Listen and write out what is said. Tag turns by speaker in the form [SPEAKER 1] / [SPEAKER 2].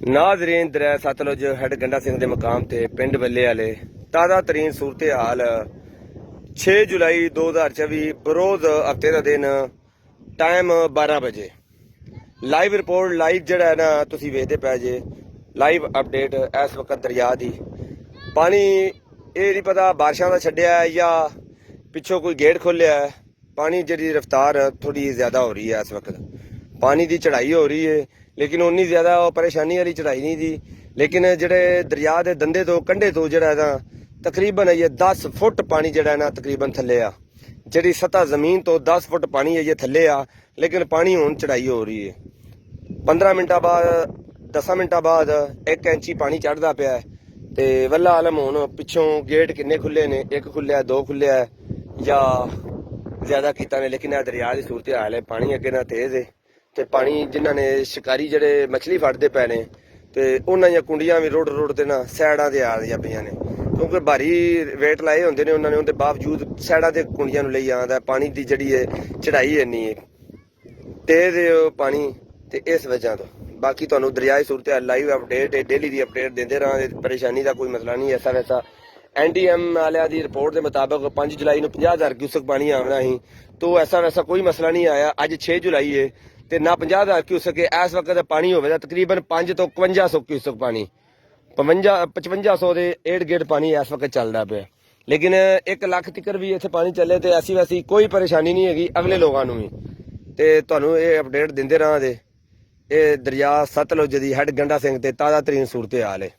[SPEAKER 1] नाज़रीन दरिया सतलुज हेड गंडा सिंह के मकाम ते पिंड बल्ले वाले ताज़ा तरीन सूरत हाल 6 जुलाई 2024 बरोज हफ्ते का दिन टाइम 12 बजे लाइव रिपोर्ट लाइव जड़ा है ना तुसी वेखदे पै जे लाइव अपडेट इस वक्त दरिया दी पानी ये नहीं पता बारिशां दा छड्डिया है या पिछों कोई गेट खोलिया है। पानी जी रफ्तार थोड़ी ज़्यादा हो रही है इस वक्त, पानी की चढ़ाई हो रही है लेकिन उन्नी ज़्यादा परेशानी वाली चढ़ाई नहीं थी। लेकिन जेडे दरिया के दंदे तो कंढे तो जड़ा ना तकरीबन ये 10 फुट पानी जड़ा ना तकरीबन थले आ, जी सतह जमीन तो 10 फुट पानी है ये थले आ, लेकिन पानी हुण चढ़ाई हो रही है। 15 मिनटा बाद 10 मिनटा बाद 1 इंची पानी चढ़ता पाया ते वल्ला आलम हुण पिछों गेट किन्ने खुले ने, 1 खुलिया 2 खुलिया या ज्यादा किता ने। लेकिन यह दरिया की सूरत हाल है, पानी अगे ना तेज है ते पानी जिन्होंने शिकारी जड़े मछली फड़ते पे ने ते उन्होंने कुंडियां भी रोड रोड ते ना सैडां ते आ रही पे ने, क्योंकि भारी वेट लाए होंगे ने उन्होंने, उनके बावजूद सैडां ते कुंडियां नूं लेई आंदा। पानी की जिहड़ी है चढ़ाई इन्नी है तेज है पानी ते इस वजह तो। बाकी तुहानूं दरिया की सूरत हाल लाइव अपडेट है, डेली की अपडेट देंदे रहांगे, परेशानी का कोई मसला नहीं ऐसा वैसा। NTM वाले की रिपोर्ट के मुताबिक 5 जुलाई को 50,000 क्यूसक पानी आना ही, तो ऐसा वैसा कोई मसला नहीं आया। अज 6 जुलाई है तो ना 50,000 क्यूसक है इस वक्त पानी होगा तकरीबन 5 तो 5500 क्यूसक पानी, 5500 के 8 गेट पानी इस वक्त चलता पे। लेकिन 1 लाख तिकर भी इतने पानी चले तो ऐसी वैसी कोई परेशानी नहीं हैगी अगले लोगों भी। तो तुहानूं ये अपडेट देंदे रहांगे। ये दरिया सतलुज दी हेड गंडा सिंह ते ताज़ा तरीन सूरत हाल है।